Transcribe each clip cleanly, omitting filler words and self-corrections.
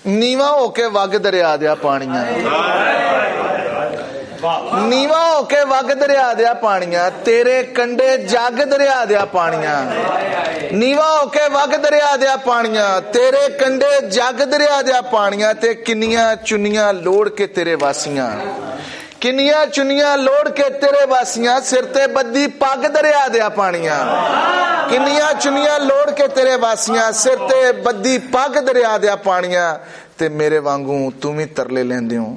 नीवा होके वग दरिया दिया पानियां, नीवा होके वग दरिया दिया पानियां, तेरे कंडे जग दरिया दिया पानियां, नीवा होके वग दरिया दिया पानियां, तेरे कंडे जग दरिया दिया पानियां, ते किन्नियां चुनियां लोड़ के तेरे वासियां, किन्नियां चुनियां लोड़ के तेरे वासियां, सिर ते बद्दी पग दरिया दिया पानियां, किन्नियां चुनियां लोड़ के तेरे वासियां, सिर ते बद्दी पग दरिया दिया पानियां, ते मेरे वांगू तू भी तरले लेंदे हो।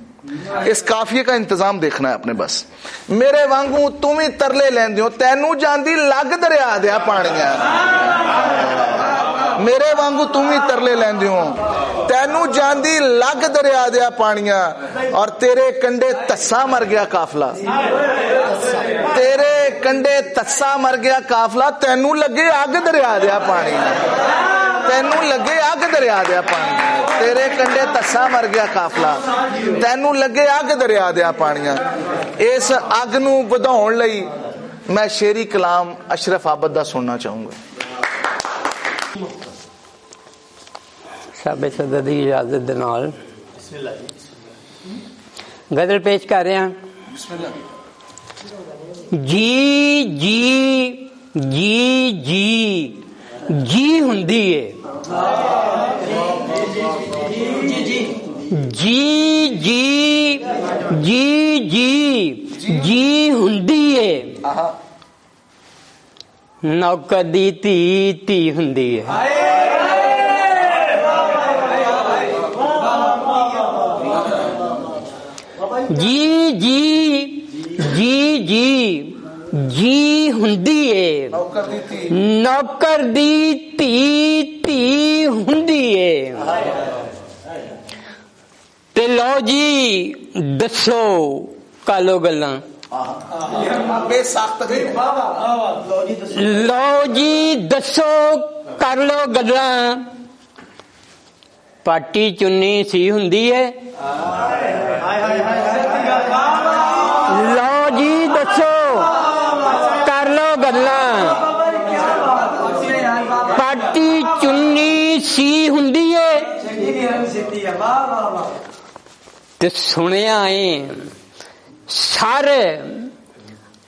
इस काफिये का इंतजाम देखना है अपने बस। मेरे वांगू तू भी तरले लेंदे हो, तैनू जांदी लग दरिया दिया पानियां, मेरे वांगू तू भी तरले लेंदे हो, तैनू जांदी लग दरिया दिया पानियां, और तेरे कंडे तस्सा मर गया काफला, तेरे कंडे तस्सा मर गया काफला, तैनू लगे अग दरिया दिया पानियां, तैनू लगे अग दरिया दिया पानियां, तेरे कंडे तस्सा मर गया काफला, तैनू लगे अग दरिया दिया पानियां। इस अग नू वधाउण लई मैं शेरी कलाम अशरफ आबद दा सुनना चाहूंगा। साबे सदर दी इजाजत दे नाल गजल पेश कर रहे हैं। जी जी जी जी जी हुंदी है, जी जी जी जी जी हुंदी है, नौकर दी धी धी हुंदी है, जी जी जी जी जी हुंदी है, नौकर दी धी धी हुंदी है, ते लो जी दसो कालो गल्लां, लो जी दसो कर लो गल्लां, पाटी चुन्नी सी हुंदी है, लो जी दसो कर लो गल्लां, पाटी चुन्नी सी हुंदी है, ते सुनिया है सर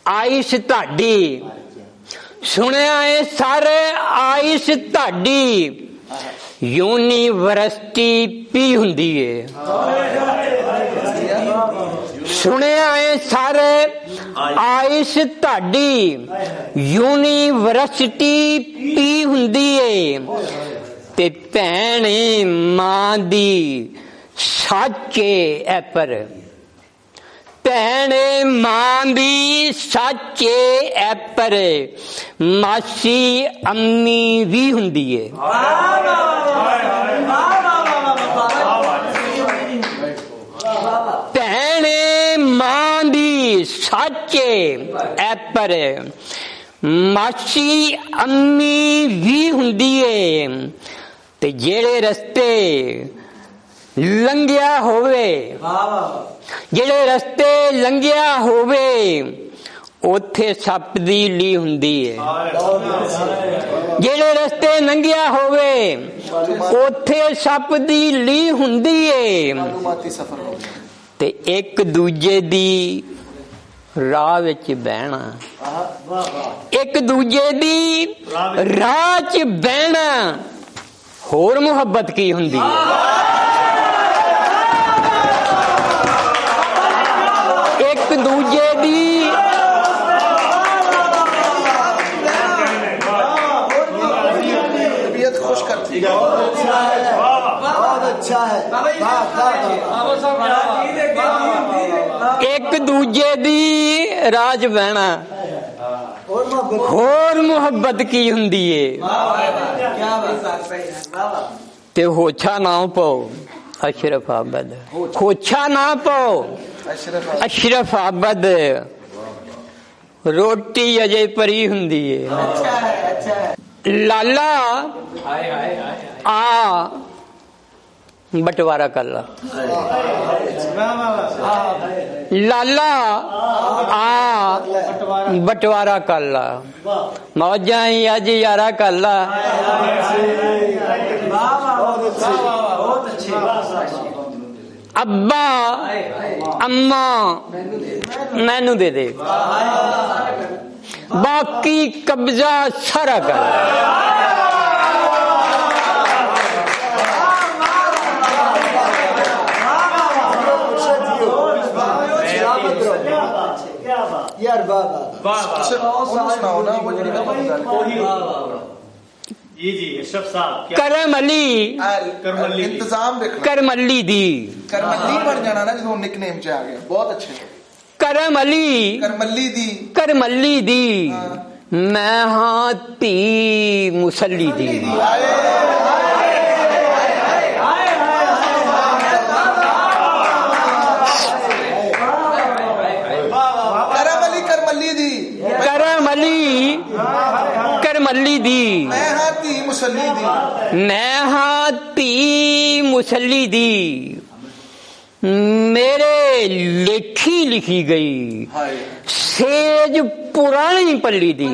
आइश ताडी, सुनिया है सर आइश ताडी, यूनिवर्सिटी पी हुंदी है, सुनिया है सर आइश ताडी, यूनिवर्सिटी पी हुंदी है, ते भैन मां दी साचे ऐ पर, भैन मां दी साचे ऐ पर, मासी अम्मी भी हुंदी है, भैन मां दी साचे ऐ पर, मासी अम्मी भी हुंदी है, ते जेड़े रस्ते लंघिया होवे, जेड़े रस्ते लंघिया होवे, ओथे सप दी ली हुंदी है, जेड़े रस्ते लंघिया होवे, ओथे सप दी ली हुंदी है, ते एक दूजे दी राह विच बहना, एक दूजे दी राह च बहना, होर मुहब्बत की हुंदी है, एक दूजे दी तबीयत खुश करती है, बहुत अच्छा है, एक दूजे दी राज बहना, होर मुहब्बत की हुंदी है, ते होछा ना पाओ अशरफ आबद, होछा ना पाओ अशरफ आबद, रोटी अजे परी हुंदी है, लाला आ बंटवारा कर ला, लाला आ बंटवारा कर ला, मौजा ही अज यारा कर ला, ਅੱਬਾ ਅੰਮਾ ਮੈਨੂੰ ਦੇ ਦੇ, ਬਾਕੀ ਕਬਜ਼ਾ ਸਾਰਾ ਕਰ। यार सुनाओ ना वो जी अशरफ साहब। करमली इंतजाम देखो, करमली दी, करमली बन जाना ना जो निकनेम च आ गया, बहुत अच्छे। करमली, करमली दी, करमली दी, मैं हाँ धी मुसल्ली दी। करमली दी, मैं हाथी मुसल्ली दी, मैं हाथी मुसल्ली दी, मेरे लेखी लिखी गई, सेज पुरानी पल्ली दी।